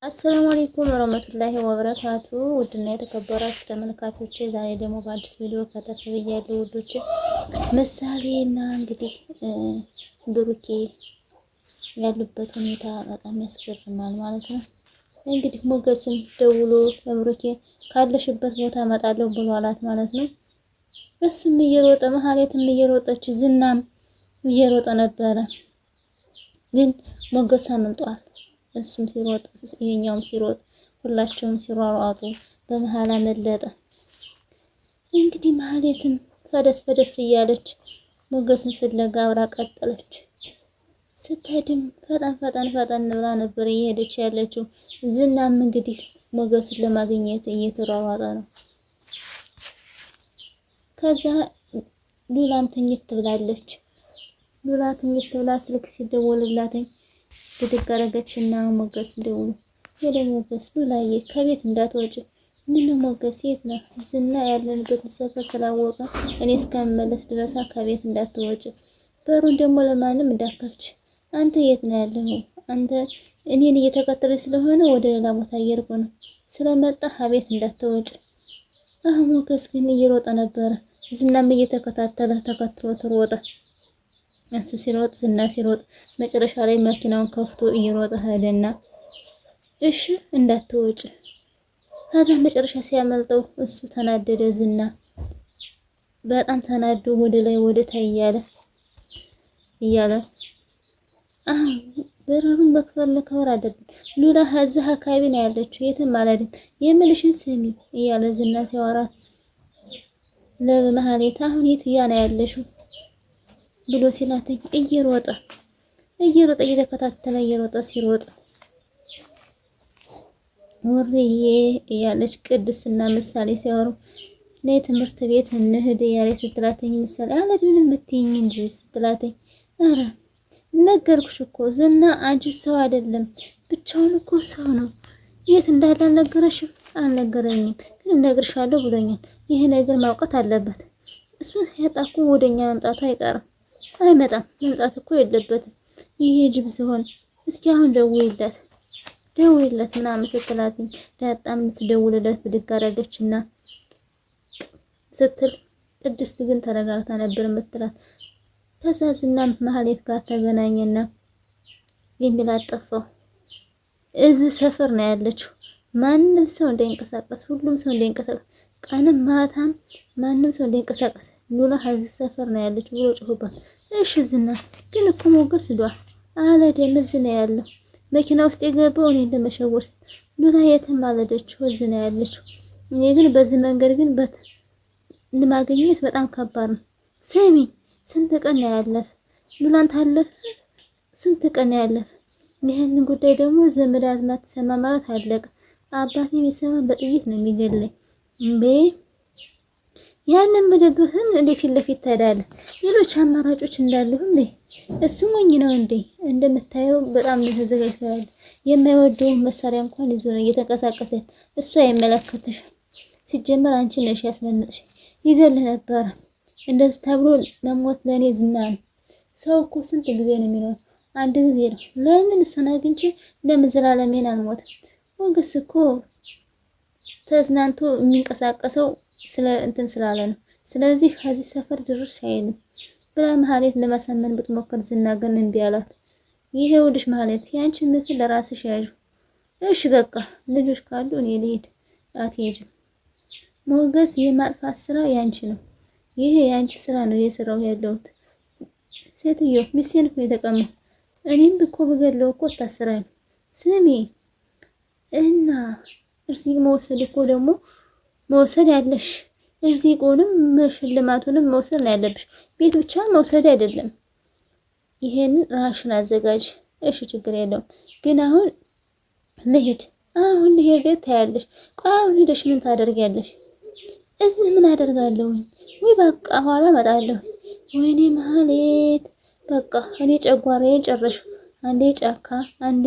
አሰላሙ አለይኩም ወራህመቱላሂ ወበረካቱ። ውድና የተከበራችሁ ተመልካቾቼ ዛሬ ደግሞ በአዲስ ቪዲዮ ከተፍ ብያለሁ ውዶቼ። ምሳሌና እንግዲህ ብሩኬ ያሉበት ሁኔታ በጣም ያስገርማል ማለት ነው። እንግዲህ ሞገስም ደውሎ ለብሩኬ ካለሽበት ቦታ እመጣለሁ ብሏላት ማለት ነው። እሱም እየሮጠ መሀሌትም እየሮጠች ዝናም እየሮጠ ነበረ፣ ግን ሞገስ አምልጧል። እሱም ሲሮጥ ይሄኛውም ሲሮጥ ሁላቸውም ሲሯሯጡ በመሃል አመለጠ። እንግዲህ መሀሌትም ፈደስ እያለች ሞገስን ፍለጋ አብራ ቀጠለች። ስትሄድም ፈጠን ብላ ነበር እየሄደች ያለችው። ዝናም እንግዲህ ሞገስን ለማግኘት እየተሯሯጠ ነው። ከዛ ሉላም ትኝት ብላለች። ሉላ ትኝት ብላ ስልክ ሲደወልላትኝ ብድግ አደረገችና ሞገስ ደውሎ ወደ ሞገስ ሉላዬ ከቤት እንዳትወጪ። ምን ሞገስ የት ነው? ዝና ያለንበት ሰፈር ስላወቀ እኔ እስከምመለስ ድረስ ከቤት እንዳትወጪ፣ በሩን ደግሞ ለማንም እንዳትከፍች። አንተ የት ነው ያለኸው? አንተ እኔን እየተከተለች ስለሆነ ወደ ሌላ ቦታ እየሄድኩ ነው፣ ስለመጣ ከቤት እንዳትወጪ። አሁን ሞገስ ግን እየሮጠ ነበረ። ዝናም እየተከታተለ ተከትሎት ሮጠ። እሱ ሲሮጥ ዝና ሲሮጥ መጨረሻ ላይ መኪናውን ከፍቶ እየሮጠ ሄደና እሺ እንዳትወጪ። ከዛ መጨረሻ ሲያመልጠው እሱ ተናደደ። ዝና በጣም ተናዶ ወደ ላይ ወደ ታይ እያለ በሩን መክፈል አለብን። ሉላ እዚህ አካባቢ ነው ያለችው፣ የትም አልሄድም፣ የምልሽን ስሚ እያለ ዝና ሲያወራት ለመሀሌት አሁን የት ነው ያለሽው ብሎ ሲላተኝ እየሮጠ እየተከታተለ ሲሮጥ ወሬዬ እያለች ቅድስትና ምሳሌ ሲያወሩ ነይ ትምህርት ቤት እንሂድ እያለች ስትላተኝ ምሳሌ አልሄድም የምትይኝ እንጂ ስትላተኝ ኧረ ነገርኩሽ እኮ ዝና አንቺ ሰው አይደለም ብቻውን እኮ ሰው ነው። የት እንዳለ አልነገረሽም? አልነገረኝም፣ ግን እነግርሻለሁ ብሎኛል። ይሄ ነገር ማውቀት አለበት። እሱ ሲያጣኩ ወደኛ መምጣቱ አይቀርም። አይመጣም፣ መምጣት እኮ የለበትም ይሄ ጅብ ሲሆን። እስኪ አሁን ደውይለት ምናምን ስትላትኝ በጣም ልትደውልለት ብድግ አደረገችና ስትል ቅድስት ግን ተረጋግታ ነበር የምትላት። ከዛ ዝና መሀሌት ጋር ተገናኘና የሚላጠፋው እዚህ ሰፈር ነው ያለችው፣ ማንም ሰው እንዳይንቀሳቀስ፣ ሁሉም ሰው እንዳይንቀሳቀስ፣ ቀንም ማታም ማንም ሰው እንዳይንቀሳቀስ፣ ሉላ እዚህ ሰፈር ነው ያለችው ብሎ ጮህባት። እሺ ዝና ግን እኮ ሞገስ ዷል አልሄደም፣ እዚህ ነው ያለው። መኪና ውስጥ የገባው እኔን ለመሸወድ። ሉላ የትም አልሄደችው፣ እዚህ ነው ያለችው። እኔ ግን በዚህ መንገድ ግን ለማግኘት በጣም ከባድ ነው። ስሚ ስንት ቀን ነው ያለፈ? ሉላን ታለፈ ስንት ቀን ነው ያለፈ? ይሄንን ጉዳይ ደግሞ ዘመድ አዝማድ ተሰማ ማለት አለቀ። አባቴ የሚሰማ በጥይት ነው የሚገለኝ እንዴ! ያንን መደብህን እንደ ፊት ለፊት ታዳለ ሌሎች አማራጮች እንዳሉ እንዴ! እሱ ሞኝ ነው እንዴ! እንደምታየው በጣም ተዘጋጅቷል። የማይወደው መሳሪያ እንኳን ይዞ ነው እየተንቀሳቀሰ። እሱ አይመለከትሽ። ሲጀመር አንቺ ነሽ ያስመነጥሽ። ይገልህ ነበር። እንደዚህ ተብሎ መሞት ለኔ ዝና ነው። ሰው እኮ ስንት ጊዜ ነው የሚኖር? አንድ ጊዜ ነው። ለምን እሱን አግኝቼ ለምን ዘላለሜን አልሞትም? ሞገስ እኮ ተዝናንቶ የሚንቀሳቀሰው ስላለ ነው። ስለዚህ ከዚህ ሰፈር ድርሽ አይልም ብላ መሀሌት ለማሳመን ብትሞክር ዝና ግን እምቢ አላት። ይሄ ውድሽ መሀሌት ያንቺ ምክር ለራስሽ ያዡ። እሺ በቃ ልጆች ካሉ እኔ ልሄድ። አትሄጂም። ሞገስ የማጥፋት ስራ ያንቺ ነው። ይሄ ያንቺ ስራ ነው የሰራው ያለሁት። ሴትዮ ሚስቴን እኮ የተቀማ እኔም እኮ ብገለው እኮ ታስራኝ። ስሚ እና እርዚህ መውሰድ እኮ ደግሞ መውሰድ ያለሽ እርዚቁንም ሽልማቱንም መውሰድ ነው ያለብሽ። ቤት ብቻ መውሰድ አይደለም። ይሄንን ራሽን አዘጋጅ። እሺ ችግር የለውም፣ ግን አሁን ልሄድ ታያለሽ። ቆይ አሁን ሄደሽ ምን ታደርጊያለሽ? እዚህ ምን አደርጋለሁ? ወይ በቃ ኋላ እመጣለሁ። ወይኔ መሀሌት በቃ እኔ ጨጓራዬን ጨረሹ። አንዴ ጫካ፣ አንዴ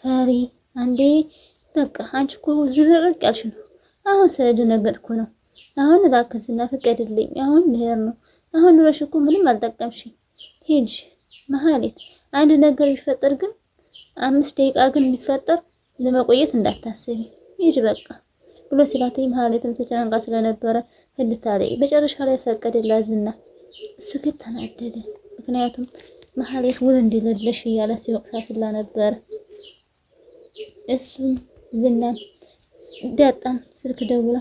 ፈሪ፣ አንዴ በቃ አንቺ እኮ ዝብርቅ ያልሽ ነው። አሁን ስለደነገጥኩ ነው። አሁን እባክህ ዝና ፍቀድልኝ። አሁን ልሄድ ነው። አሁን ኑረሽ እኮ ምንም አልጠቀምሽኝ። ሂጂ መሀሌት። አንድ ነገር ቢፈጠር ግን 5 ደቂቃ ግን ቢፈጠር ለመቆየት እንዳታስቢ ሂጂ በቃ ብሎ ሲላትኝ መሀሌትም ተጨናንቃ ስለነበረ ህልታለይ መጨረሻ ላይ ፈቀደላት ዝና። እሱ ግን ተናደደ። ምክንያቱም መሀሌት ውል እንዲለለሽ እያለ ሲወቅሳትላ ነበር። እሱም ዝናም ዳጣም ስልክ ደውላ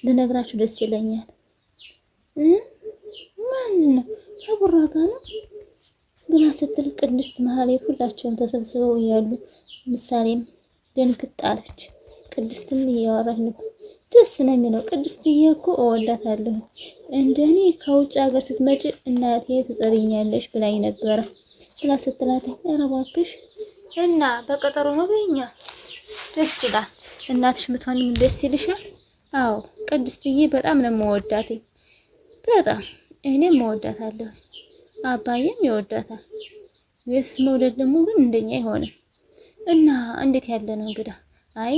ልነግራችሁ ደስ ይለኛል። ማን ነው ከቡራ ጋር ነው ብላ ስትል ቅድስት መሀሌት ሁላቸውም ተሰብስበው እያሉ ምሳሌም ደንግጥ አለች። ቅድስትን እያወራች ነው። ደስ ነው የሚለው። ቅድስትዬ እኮ እወዳታለሁ እንደኔ ከውጭ ሀገር ስትመጪ እናቴ ትጠሪኛለሽ ብላኝ ነበረ ብላ ስትላት፣ ኧረ እባክሽ እና በቀጠሮ ነው በኛ ደስ ይላል። እናትሽ ምትሆንም ደስ ይልሻል? አዎ ቅድስትዬ በጣም ነው የምወዳት። በጣም እኔም እወዳታለሁ። አባዬም ይወዳታል። የስ መውደድ ደግሞ ግን እንደኛ አይሆንም። እና እንዴት ያለ ነው እንግዳ? አይ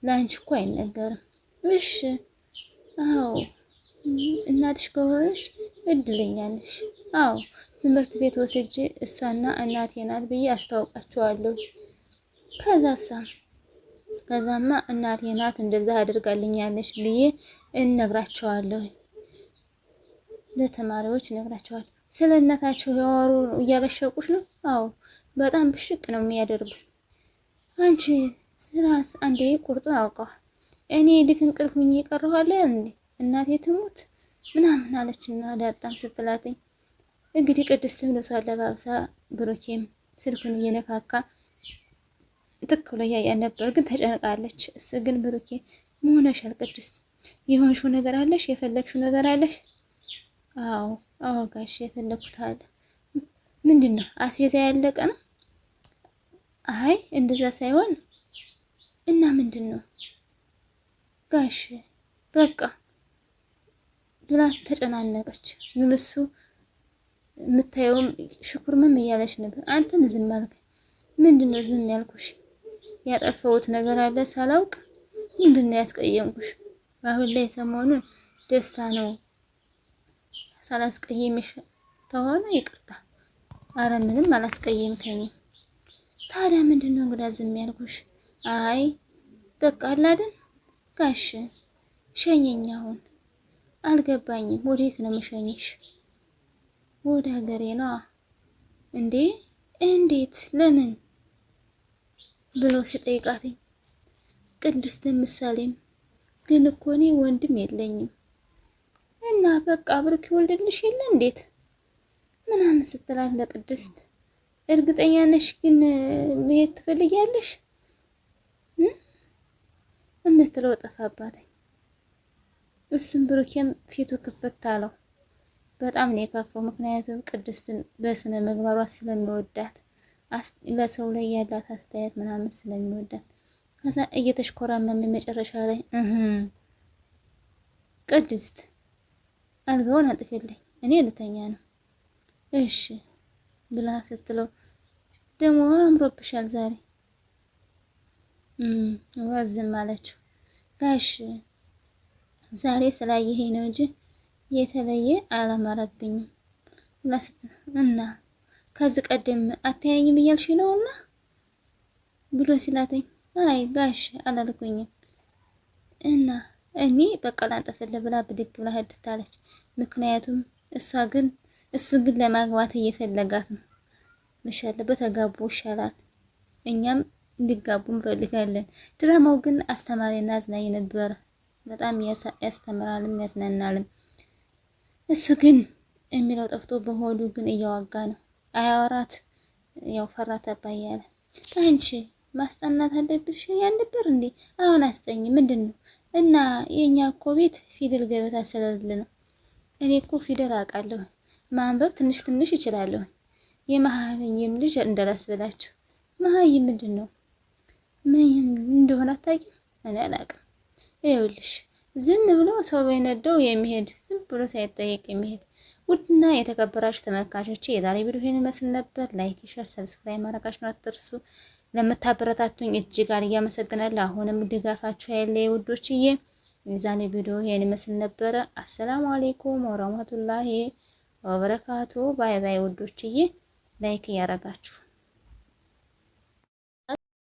ላንቺ እኮ አይነገርም። እሺ አዎ እናትሽ ከሆነሽ እድለኛ ነሽ። አዎ ትምህርት ቤት ወስጄ እሷና እናቴ ናት ብዬ አስታውቃቸዋለሁ። ከዛማ እናቴ ናት እንደዛ አድርጋልኛለች ብዬ እነግራቸዋለሁ። ለተማሪዎች እነግራቸዋለሁ። ስለ እናታቸው ያወሩ እያበሸቁሽ ነው? አዎ በጣም ብሽቅ ነው የሚያደርጉ። አንቺ ስራስ አንዴ ቁርጡን አውቀዋል። እኔ ድፍንቅል ሁኜ ቀረኋለ እንዴ እናቴ ትሙት ምናምን አለችና ዳጣም ስትላትኝ እንግዲህ ቅድስትም ልብሷን ለባብሳ ብሩኬም ስልኩን እየነካካ ትክ ብሎ እያያን ነበር፣ ግን ተጨንቃለች። እሱ ግን ብሩኬ መሆነሻል ቅድስት የሆንሽው ነገር አለሽ? የፈለግሽው ነገር አለሽ? አዎ ጋሽ የፈለኩት አለ። ምንድን ነው? አስቤዛ ያለቀ ነው? አይ እንደዛ ሳይሆን እና ምንድን ነው ጋሽ በቃ ብላ ተጨናነቀች። ግን እሱ የምታየውም ሽኩርምም እያለች ነበር። አንተም ዝም አልክ። ምንድን ነው ዝም ያልኩሽ? ያጠፋሁት ነገር አለ ሳላውቅ? ምንድን ነው ያስቀየምኩሽ? አሁን ላይ ሰሞኑን ደስታ ነው ሳላስቀየምሽ ተሆነ ይቅርታ። አረ ምንም አላስቀየምከኝም። ታዲያ ምንድን ነው እንግዳ ዝም ያልኩሽ? አይ በቃ አላደን ጋሽ ሸኘኝ። አሁን አልገባኝም። ወዴት ነው የምሸኝሽ? ወደ ሀገሬ ነዋ። እንዴ እንዴት ለምን ብሎ ሲጠይቃትኝ ቅድስት ምሳሌም ግን እኮ እኔ ወንድም የለኝም እና በቃ ብሩክ ይወልድልሽ የለ እንዴት ምናምን ስትላት ለቅድስት እርግጠኛ ነሽ ግን መሄድ ትፈልጊያለሽ እምትለው ጠፋባት። እሱም ብሩኬም ፊቱ ክፍት አለው። በጣም ነው የከፋው። ምክንያቱም ቅድስትን በስነ ምግባሯ ስለሚወዳት ለሰው ላይ ያላት አስተያየት ምናምን ስለሚወዳት ከዛ እየተሽኮራመመ መጨረሻ ላይ ቅድስት አልጋውን አጥፊልኝ እኔ ልተኛ ነው እሺ ብላ ስትለው ደግሞ አምሮብሻል ዛሬ ዋዝም አለችው። ጋሽ ዛሬ ስላየኸኝ ነው እንጂ የተለየ አላማረብኝም እና ከዚህ ቀደም አተያኝም እያልሽ ነውና ብሎ ሲላተኝ አይ ጋሽ አላልኩኝም እና እኔ በቃ ላንጠፍልህ ብላ ብድግ ብላ ሄድታለች። ምክንያቱም እሱ ግን ለማግባት እየፈለጋት ነው። መሻለ በተጋቡ ይሻላል። እኛም እንዲጋቡ እንፈልጋለን። ድራማው ግን አስተማሪና አዝናኝ ነበረ። በጣም ያስተምራልም ያዝናናልም። እሱ ግን የሚለው ጠፍቶ በሆዱ ግን እያዋጋ ነው። አያወራት ያው ፈራ ተባያለ። አንቺ ማስጠናት አለብሽ ያልነበር እንዴ? አሁን አስጠኝ ምንድን ነው? እና የኛ እኮ ቤት ፊደል ገበታ ስለሌለ ነው። እኔ እኮ ፊደል አውቃለሁ፣ ማንበብ ትንሽ ትንሽ እችላለሁ። የመሀይም ልጅ እንደራስ ብላችሁ። መሀይም ምንድን ነው? ምን እንደሆነ አታውቂም? እኔ አላውቅም። ይኸውልሽ ዝም ብሎ ሰው በነደው የሚሄድ ዝም ብሎ ሳይጠየቅ የሚሄድ። ውድና የተከበራችሁ ተመልካቾቼ የዛሬ ቪዲዮ ይሄን ይመስል ነበር። ላይክ፣ ሼር፣ ሰብስክራይብ ማድረጋችሁን አትርሱ። ለምታበረታቱኝ እጅግ አድርጌ አመሰግናለሁ። አሁንም ድጋፋችሁ አይለይ ውዶችዬ። የዛሬ ቪዲዮ ይሄን ይመስል ነበረ። አሰላሙ አለይኩም ወራህመቱላሂ ወበረካቱ። ባይ ባይ ውዶችዬ። ላይክ እያረጋችሁ